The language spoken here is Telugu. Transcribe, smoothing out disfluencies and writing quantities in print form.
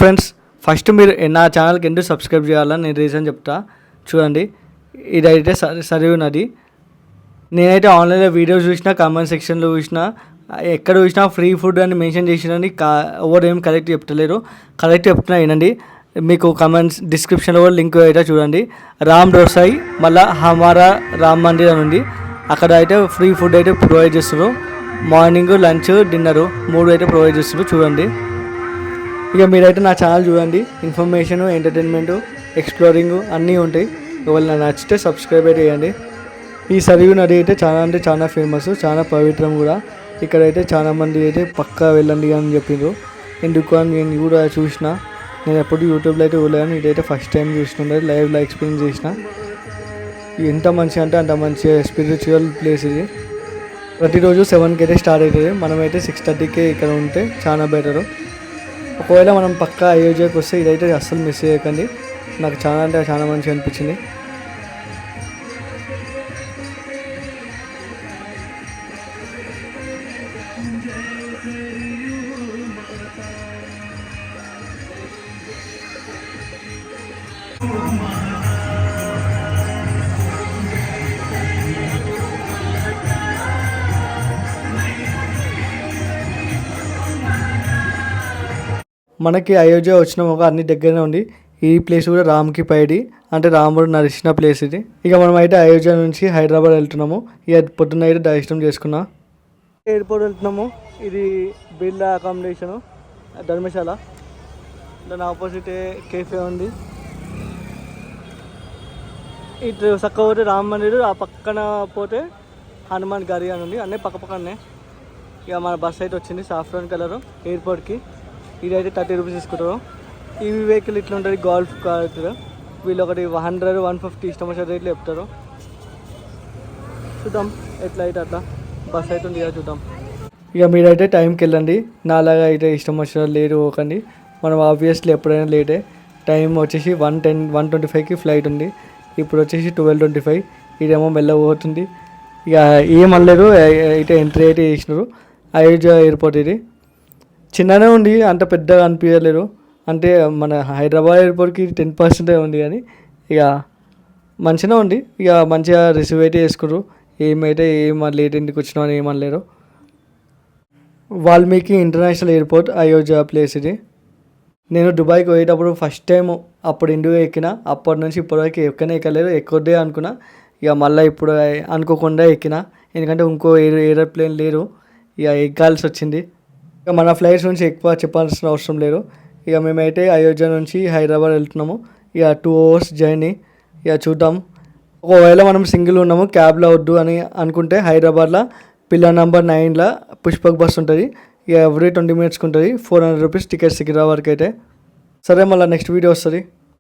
ఫ్రెండ్స్, ఫస్ట్ మీరు నా ఛానల్కి ఎందుకు సబ్స్క్రైబ్ చేయాలని నేను రీజన్ చెప్తా. చూడండి, ఇదైతే సరివు నది. నేనైతే ఆన్లైన్లో వీడియోస్ చూసినా, కామెంట్ సెక్షన్లో చూసినా, ఎక్కడ చూసినా ఫ్రీ ఫుడ్ అని మెన్షన్ చేసినని ఎవరు ఏం కరెక్ట్ చెప్తలేరు. కరెక్ట్ చెప్తున్నా వినండి. మీకు కామెంట్స్ డిస్క్రిప్షన్లో కూడా లింక్ అయితే చూడండి. రామ్ డోసాయి మళ్ళీ హమారా రామ్ మందిర్ అని ఉంది. అక్కడ అయితే ఫ్రీ ఫుడ్ అయితే ప్రొవైడ్ చేస్తారు. మార్నింగ్, లంచ్, డిన్నరు 3 అయితే ప్రొవైడ్ చేస్తారు. చూడండి, ఇక మీరైతే నా ఛానల్ చూడండి. ఇన్ఫర్మేషన్, ఎంటర్టైన్మెంట్, ఎక్స్ప్లోరింగ్ అన్నీ ఉంటాయి. ఒకవేళ నాకు నచ్చితే సబ్స్క్రైబ్ అయితే చేయండి. ఈ సరియు నది అయితే చాలా అంటే చాలా ఫేమస్, చాలా పవిత్రం కూడా. ఇక్కడైతే చాలామంది అయితే పక్కా వెళ్ళండి అని చెప్పిండ్రు. ఎందుకు అని నేను కూడా చూసిన. నేను ఎప్పుడు యూట్యూబ్లో అయితే చూడలేను, ఇదైతే ఫస్ట్ టైం చూసినా, లైవ్లో ఎక్స్పీరియన్స్ చేసిన. ఎంత మంచి అంటే అంత మంచి స్పిరిచువల్ ప్లేస్ ఇది. ప్రతిరోజు 7కి అయితే స్టార్ట్ అవుతుంది. మనమైతే 6:30కే ఇక్కడ ఉంటే చాలా బెటరు. ఒకవేళ మనం పక్కా అయోధ్యకి వస్తే ఇదైతే అస్సలు మిస్ చేయకండి. నాకు చాలా అంటే చాలా మంచిగా అనిపించింది. మనకి అయోధ్య వచ్చిన ఒక అన్ని దగ్గరనే ఉంది. ఈ ప్లేస్ కూడా రామ్కి పైడి, అంటే రాముడు నడిచిన ప్లేస్ ఇది. ఇక మనం అయితే అయోధ్య నుంచి హైదరాబాద్ వెళ్తున్నాము. ఇక పొద్దున్న అయితే దర్శనం చేసుకున్నా. ఎయిర్పోర్ట్ వెళ్తున్నాము. ఇది బిర్లా అకామిడేషను, ధర్మశాల. దాని ఆపోజిట్ కేఫే ఉంది. ఇటు చక్క పోతే రామ్ మందిర్, ఆ పక్కన పోతే హనుమాన్ గారి అని ఉంది. అన్నీ పక్క పక్కనే. ఇక మన బస్ అయితే వచ్చింది సాఫ్రాన్ కలరు ఎయిర్పోర్ట్కి. ఇదైతే 30 రూపీస్ తీసుకుంటారు. ఈ వెహికల్ ఇట్లా ఉంటుంది, గోల్ఫ్ కార్. వీళ్ళు ఒకటి 100, 150 ఇష్టం వచ్చిన రేట్లు చెప్తారు. చూద్దాం ఎట్లా అయితే అట్లా. బస్ అయితే ఉంది, చూద్దాం. ఇక మీరైతే టైంకి వెళ్ళండి. నాలాగా అయితే ఇష్టం వచ్చిన లేట్ పోకండి. మనం ఆబ్వియస్లీ ఎప్పుడైనా లేటే. టైం వచ్చేసి 1:10, 1:25కి ఫ్లైట్ ఉంది. ఇప్పుడు వచ్చేసి 12:25. ఇదేమో మెల్లబోతుంది. ఇక ఏమనలేదు. అయితే ఎంట్రీ అయితే చేసినారు. అయోధ్య ఎయిర్పోర్ట్ ఇది చిన్ననే ఉంది, అంత పెద్దగా అనిపించలేదు. అంటే మన హైదరాబాద్ ఎయిర్పోర్ట్కి 10% ఉంది, కానీ ఇక మంచిగా ఉంది. ఇక మంచిగా రిసీవ్ అయితే చేసుకున్నారు. ఏమైతే లేట్ ఎందుకు వచ్చినా అని ఏమనలేరు. Valmiki international airport Ayodhya place ఇది. నేను దుబాయ్కి పోయేటప్పుడు ఫస్ట్ టైం అప్పుడు ఇండియా ఎక్కిన. అప్పటి నుంచి ఇప్పటివరకు ఎక్కలేదు, ఎక్కువదే అనుకున్నా. ఇక మళ్ళీ ఇప్పుడు అనుకోకుండా ఎక్కిన, ఎందుకంటే ఇంకో ఏరోప్లేన్ లేరు. ఇక ఎక్కాల్సి వచ్చింది. ఇక మన ఫ్లైట్స్ నుంచి ఎక్కువ చెప్పాల్సిన అవసరం లేదు. ఇక మేమైతే అయోధ్య నుంచి హైదరాబాద్ వెళ్తున్నాము. ఇక 2 hours జర్నీ. ఇక చూద్దాం. ఒకవేళ మనం సింగిల్ ఉన్నాము, క్యాబ్లో వద్దు అని అనుకుంటే హైదరాబాద్లో పిల్లర్ నెంబర్ 9లో పుష్పక్ బస్ ఉంటుంది. ఇక ఎవ్రీ 20 minutesకి ఉంటుంది. 400 రూపీస్ టికెట్ సికింద్రాబాద్కి అయితే. సరే, మళ్ళీ నెక్స్ట్ వీడియో వస్తుంది.